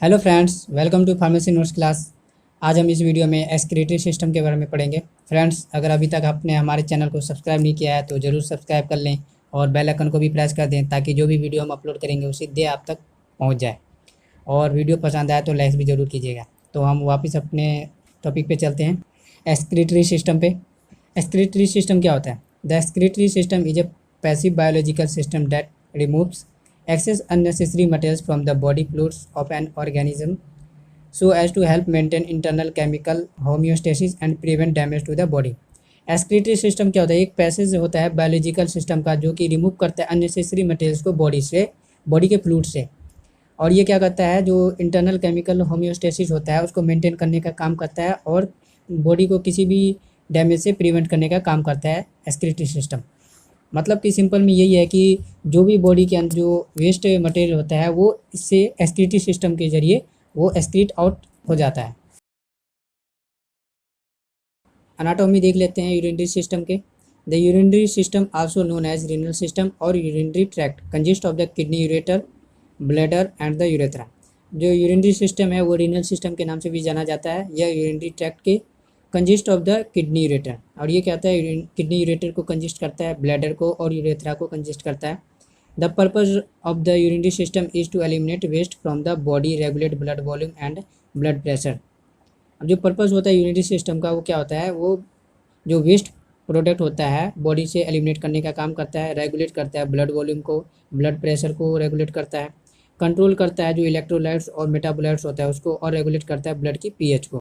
Hello friends, welcome to pharmacy notes class. आज हम इस वीडियो में एक्सक्रीटरी सिस्टम के बारे में पढ़ेंगे। फ्रेंड्स, अगर अभी तक आपने हमारे चैनल को सब्सक्राइब नहीं किया है तो ज़रूर सब्सक्राइब कर लें और बेल आइकन को भी प्रेस कर दें ताकि जो भी वीडियो हम अपलोड करेंगे वो सीधे आप तक पहुंच जाए। और वीडियो पसंद आए तो लाइक भी ज़रूर कीजिएगा। तो हम वापस अपने टॉपिक पे चलते हैं, एक्सक्रीटरी सिस्टम पे। एक्सक्रीटरी सिस्टम क्या होता है? The excretory system is a passive biological system that removes excess unnecessary materials from the body fluids of an organism so as to help maintain internal chemical homeostasis and prevent damage to the body। Excretory system क्या होता है? एक passage होता है biological system का जो कि remove करता है अननेसेसरी मटेरियल्स को बॉडी के फ्लूइड से। और ये क्या करता है, जो इंटरनल केमिकल होम्योस्टेसिस होता है उसको मेंटेन करने का काम करता है और बॉडी को किसी भी डैमेज से प्रिवेंट करने का काम करता है एक्सक्रीटरी सिस्टम। मतलब कि सिंपल में यही है कि जो भी बॉडी के अंदर जो वेस्ट मटेरियल होता है वो इससे एक्सक्रीटरी सिस्टम के जरिए वो एक्सक्रीट आउट हो जाता है। अनाटोमी देख लेते हैं यूरिनरी सिस्टम के। The urinary system also known as renal system और urinary tract consist of the kidney, ureter, bladder and the urethra. जो यूरिनरी सिस्टम है वो रीनल सिस्टम के नाम से भी जाना जाता है। यह यूरिनरी ट्रैक्ट के consist of the kidney, ureter, और ये क्या होता है, किडनी यूरेटर को कंजिस्ट करता है, ब्लैडर को और यूरेथ्रा को कंजिस्ट करता है। The purpose of the urinary system is to eliminate waste from the body, regulate blood volume and blood pressure. अब जो पर्पज़ होता है यूरिनरी सिस्टम का वो क्या होता है, वो जो वेस्ट प्रोडक्ट होता है बॉडी से एलिमिनेट करने का काम करता है, रेगुलेट करता है ब्लड वॉल्यूम को, ब्लड प्रेशर को रेगुलेट करता है, कंट्रोल करता है जो इलेक्ट्रोलाइट्स और मेटाबोलाइट्स होता है उसको, और रेगुलेट करता है ब्लड की पीएच को।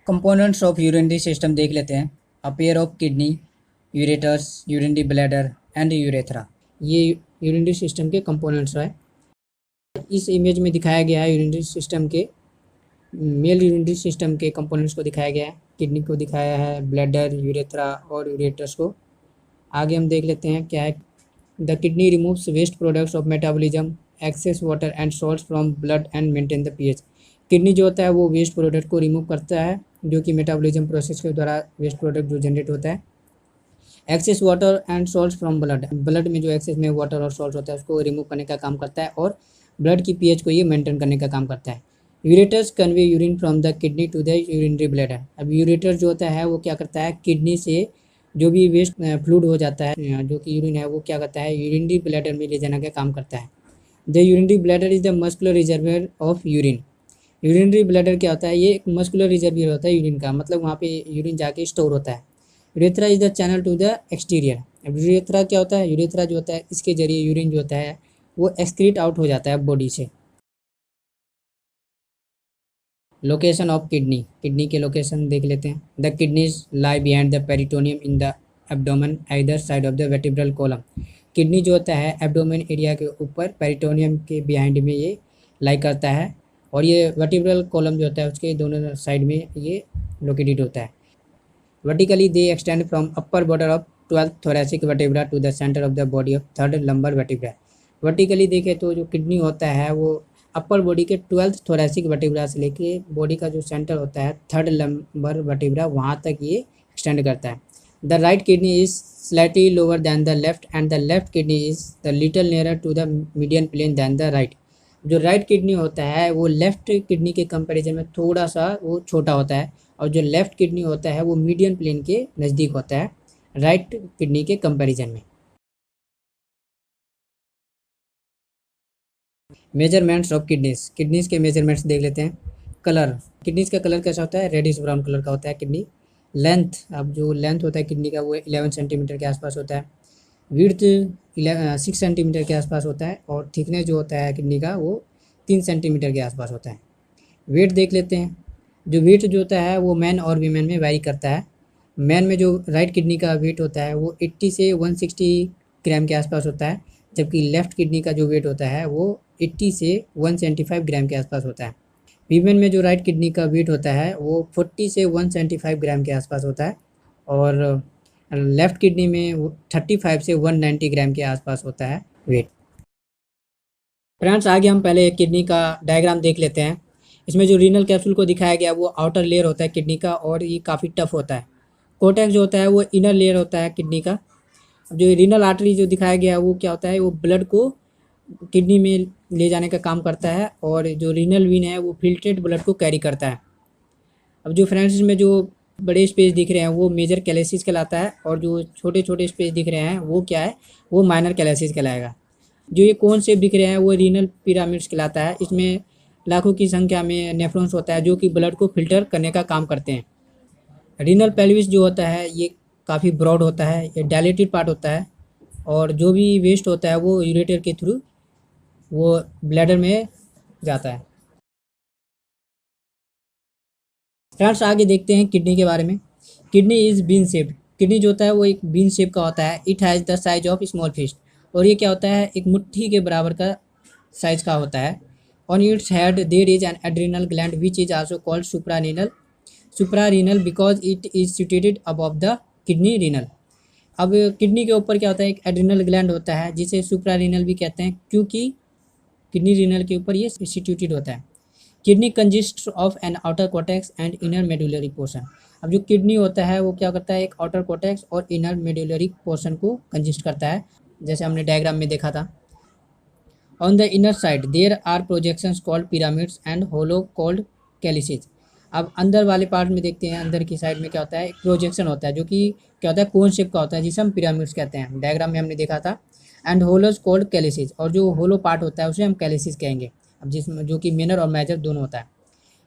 कंपोनेंट्स ऑफ यूरिनरी सिस्टम देख लेते हैं। A pair of kidney, ureters, urinary bladder and urethra, ये यूरिनरी सिस्टम के कंपोनेंट्स है। इस इमेज में दिखाया गया है यूरिनरी सिस्टम के, मेल यूरिनरी सिस्टम के कंपोनेंट्स को दिखाया गया है। किडनी को दिखाया है, ब्लैडर, यूरेथ्रा और यूरेटर्स को। आगे हम देख लेते हैं क्या है। The kidney removes waste products of metabolism, excess water and salts from blood and maintain the pH. Kidney जो होता है वो वेस्ट प्रोडक्ट को रिमूव करता है जो कि मेटाबॉलिज्म प्रोसेस के द्वारा वेस्ट प्रोडक्ट जो जनरेट होता है। Access water and salts from blood में जो एक्सेस में वाटर और सॉल्ट होता है उसको रिमूव करने का काम करता है और ब्लड की पीएच को ये मेंटेन करने का काम करता है। Ureters convey urine from the kidney to the urinary bladder. अब यूरेटर जो होता है वो क्या करता है, किडनी से जो भी वेस्ट फ्लूइड हो जाता है जो कि यूरिन है वो क्या करता है, यूरिनरी ब्लैडर में ले जाने का काम करता है। The urinary bladder is the muscular reservoir of urine. Urinary bladder क्या होता है, ये एक मस्कुलर रिजर्वियर होता है यूरिन का, मतलब वहाँ पे यूरिन जाके स्टोर होता है। Urethra is the channel to the exterior. अब यूरेथ्रा क्या होता है, यूरेथ्रा जो होता है इसके जरिए यूरिन जो होता है वो एक्सक्रीट आउट हो जाता है बॉडी से। लोकेशन ऑफ किडनी, किडनी के लोकेशन देख लेते हैं। The kidneys lie behind the peritoneum in the abdomen either side of the vertebral column. Kidney जो होता है एब्डोमेन एरिया के ऊपर पेरिटोनियम के बिहाइंड में ये लाई करता है और ये वर्टिब्रल कॉलम जो होता है उसके दोनों साइड में ये लोकेटेड होता है। Vertically they extend from upper border of 12th thoracic vertebra to the center of the body of 3rd lumbar vertebra। Vertically देखें तो जो किडनी होता है वो अपर बॉडी के 12th thoracic vertebra से लेके बॉडी का जो सेंटर होता है 3rd lumbar vertebra वहाँ तक ये एक्सटेंड करता है। The right kidney is slightly lower than the left and the left kidney is the little nearer to the median plane than the right. जो राइट किडनी होता है वो लेफ्ट किडनी के कंपैरिजन में थोड़ा सा वो छोटा होता है और जो लेफ्ट किडनी होता है वो मीडियन प्लेन के नज़दीक होता है राइट किडनी के कंपैरिजन में। मेजरमेंट्स ऑफ किडनीज, किडनीज के मेजरमेंट्स देख लेते हैं। कलर, किडनीज का कलर कैसा होता है, रेडिश ब्राउन कलर का होता है किडनी। लेंथ, अब जो लेंथ होता है किडनी का वो 11 सेंटीमीटर के आसपास होता है। विड्थ 6 सेंटीमीटर के आसपास होता है और थिकनेस जो होता है किडनी का वो 3 सेंटीमीटर के आसपास होता है। वेट देख लेते हैं। जो वेट जो होता है वो मैन और वीमेन में वेरी करता है। मैन में जो राइट किडनी का वेट होता है वो 80 से 160 ग्राम के आसपास होता है, जबकि लेफ़्ट किडनी का जो वेट होता है वो 80 से 175 ग्राम के आसपास होता है। वीमेन में जो राइट किडनी का वेट होता है वो 40 से 175 ग्राम के आसपास होता है और लेफ़्ट किडनी में 35 से 190 ग्राम के आसपास होता है वेट। फ्रेंड्स, आगे हम पहले एक किडनी का डायग्राम देख लेते हैं। इसमें जो रीनल कैप्सूल को दिखाया गया वो आउटर लेयर होता है किडनी का और ये काफ़ी टफ होता है। कोर्टेक्स जो होता है वो इनर लेयर होता है किडनी का। जो रीनल आर्टरी जो दिखाया गया है वो क्या होता है, वो ब्लड को किडनी में ले जाने का काम करता है और जो रीनल वेन है वो फिल्ट्रेट ब्लड को कैरी करता है। अब जो फ्रेंड्स इसमें जो बड़े स्पेस दिख रहे हैं वो मेजर कैलेसिस कहलाता है और जो छोटे छोटे स्पेस दिख रहे हैं वो क्या है, वो माइनर कैलेसिस कहलाएगा। जो ये कोन शेप दिख रहे हैं वो रीनल पिरामिड्स कहलाता है। इसमें लाखों की संख्या में नेफ्रॉन्स होता है जो कि ब्लड को फिल्टर करने का काम करते हैं। रीनल पेल्विस जो होता है ये काफ़ी ब्रॉड होता है, ये डायलेटेड पार्ट होता है और जो भी वेस्ट होता है वो यूरेटर के थ्रू वो ब्लैडर में जाता है। फ्रेंड्स आगे देखते हैं किडनी के बारे में। Kidney is bean shaped. Kidney जो होता है वो एक बीन शेप का होता है। It has the size of small fist. और ये क्या होता है, एक मुट्ठी के बराबर का साइज का होता है। On its head there is an adrenal gland which is also called suprarenal because it is situated above the kidney renal. अब किडनी के ऊपर क्या होता है, एक एड्रिनल ग्लैंड होता है जिसे सुप्रारीनल भी कहते हैं क्योंकि किडनी रीनल के ऊपर ये सिचुएटेड होता है। Kidney consist of an outer cortex and inner medullary portion. अब जो किडनी होता है वो क्या करता है, एक आउटर कॉर्टेक्स और इनर मेडुलरी पोर्शन को कंजिस्ट करता है, जैसे हमने डायग्राम में देखा था। On the inner side there are projections called pyramids and hollow called calyces. अब अंदर वाले पार्ट में देखते हैं, अंदर की साइड में क्या होता है, एक प्रोजेक्शन होता है जो कि क्या होता है, कोन शेप का होता है जिसे हम पिरामिड्स कहते हैं। डायग्राम में हमने देखा था। एंड होलोज कॉल्ड कैलिसेज, और जो होलो पार्ट होता है उसे हम कैलिसेज कहेंगे। अब जिसमें जो कि मेनर और मेजर दोनों होता है।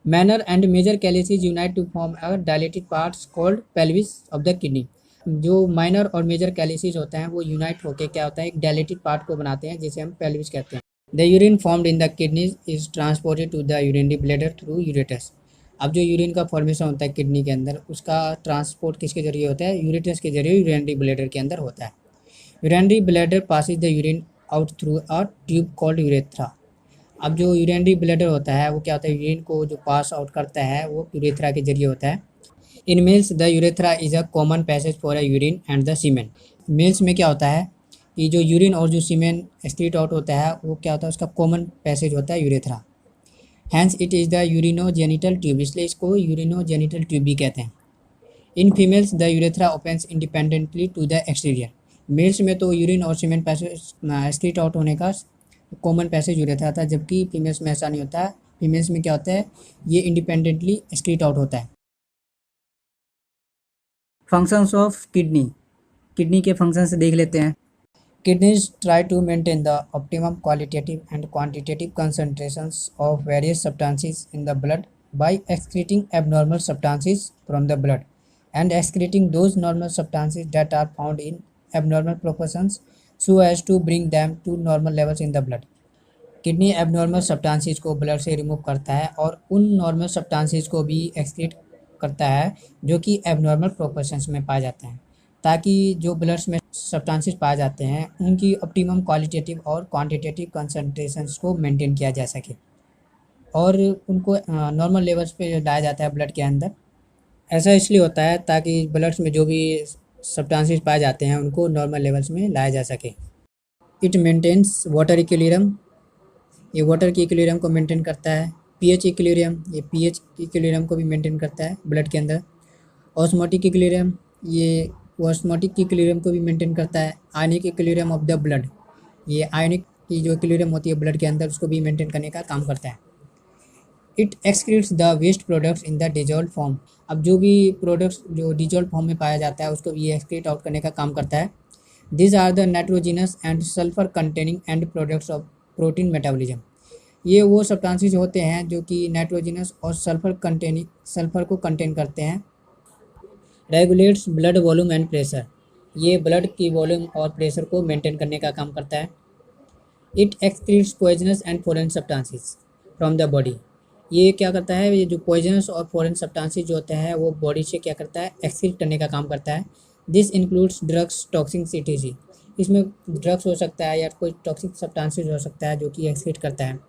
Minor and major calyces unite to form a dilated parts called pelvis of the kidney. जो माइनर और मेजर कैलिसेज होते हैं वो यूनाइट होकर क्या होता है, एक डायलेटेड पार्ट को बनाते हैं जिसे हम पेल्विस कहते हैं। The urine formed in the kidneys is transported to the urinary bladder through ureters. अब जो यूरिन का फॉर्मेशन होता है किडनी के अंदर, उसका ट्रांसपोर्ट किसके जरिए होता है, यूरेटस के जरिए यूरिनरी ब्लैडर के अंदर होता है। Urinary bladder passes the urine out through a tube called urethra. अब जो यूरिनरी ब्लैडर होता है वो क्या होता है, यूरिन को जो पास आउट करता है वो यूरेथ्रा के जरिए होता है। In males the urethra is a common passage for a urine and the semen. Males में क्या होता है कि जो यूरिन और जो सीमेन एक्सक्रीट आउट होता है वो क्या होता है, उसका कॉमन पैसेज होता है urethra. Hence it is the urinogenital tube, इसलिए इसको यूरिनोजेनिटल ट्यूब भी कहते हैं। In females the urethra opens independently to the exterior. Males में तो यूरिन और सीमेन पैसेज एक्सक्रीट आउट होने का कॉमन पैसेज यूरेथ्रा था, जबकि फीमेल्स में ऐसा नहीं होता है। फीमेल्स में क्या होता है, ये इंडिपेंडेंटली एक्सक्रीट आउट होता है। Functions of kidney. किडनी के फंक्शंस देख लेते हैं। Kidneys try to maintain the optimum qualitative and quantitative concentrations of various substances in the blood by excreting abnormal substances from the blood and excreting those normal substances that are found in abnormal proportions so as to bring them to normal levels in the blood. Kidney abnormal substances को blood से remove करता है और उन normal substances को भी excrete करता है जो कि एबनॉर्मल प्रोपोर्शंस में पाए जाते हैं, ताकि जो ब्लड्स में सब्सटेंसेस पाए जाते हैं उनकी ऑप्टिमम क्वालिटेटिव और क्वांटिटेटिव कंसंट्रेशंस को मेंटेन किया जा सके और उनको नॉर्मल लेवल्स पे लाया जाता है ब्लड के अंदर। ऐसा इसलिए होता है ताकि ब्लड्स में जो भी सब्सटेंसेस पाए जाते हैं उनको नॉर्मल लेवल्स में लाया जा सके। इट मेंटेन्स वाटर इक्विलिब्रियम, ये वाटर की इक्विलिब्रियम को मेंटेन करता है। पीएच इक्विलिब्रियम, ये पीएच इक्विलिब्रियम को भी मेंटेन करता है ब्लड के अंदर। ऑस्मोटिक इक्विलिब्रियम, ये ऑस्मोटिक इक्विलिब्रियम को भी मेंटेन करता है। Ionic equilibrium of the blood, ये आयनिक की जो इक्विलिब्रियम होती है ब्लड के अंदर उसको भी मेंटेन करने का काम करता है। It excretes the waste products in the dissolve form. अब जो भी प्रोडक्ट्स जो डिजॉल्व फॉर्म में पाया जाता है उसको ये एक्सक्रीट आउट करने का काम करता है। This are the nitrogenous and sulphur containing end products of protein metabolism. ये वो सब्सटेंसेस होते हैं जो कि नाइट्रोजिनस और सल्फर को कंटेन करते हैं। Regulates blood volume and pressure, ये ब्लड की वॉल्यूम और प्रेशर को मेंटेन करने का काम करता है। It excretes poisonous and foreign substances from the body, ये क्या करता है, ये जो पॉइजनस और फॉरेन सब्सटेंसेस जो होते हैं वो बॉडी से क्या करता है, एक्सक्रीट करने का काम करता है। This includes drugs, toxins etc। इसमें ड्रग्स हो सकता है या कोई टॉक्सिक सब्सटेंसेस हो सकता है जो कि एक्सक्रीट करता है।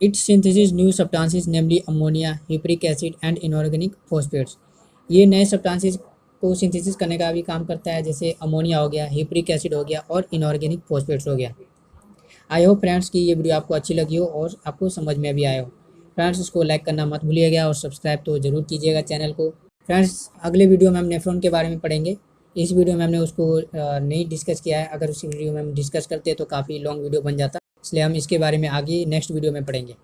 It synthesis new substances namely ammonia, hippuric acid and inorganic phosphates, ये नए सब्सटेंसेस को सिंथेसिस करने का भी काम करता है, जैसे अमोनिया हो गया, हिप्रिक एसिड हो गया और इनऑर्गेनिक फॉस्फेट्स हो गया। आई होप फ्रेंड्स कि ये वीडियो आपको अच्छी लगी हो और आपको समझ में भी आया हो। फ्रेंड्स इसको लाइक करना मत भूलिएगा और सब्सक्राइब तो ज़रूर कीजिएगा चैनल को। फ्रेंड्स अगले वीडियो में हम नेफ्रॉन के बारे में पढ़ेंगे। इस वीडियो में हमने उसको नहीं डिस्कस किया है, अगर उसी वीडियो में हम डिस्कस करते तो काफ़ी लॉन्ग वीडियो बन जाता। इसलिए हम इसके बारे में आगे नेक्स्ट वीडियो में पढ़ेंगे।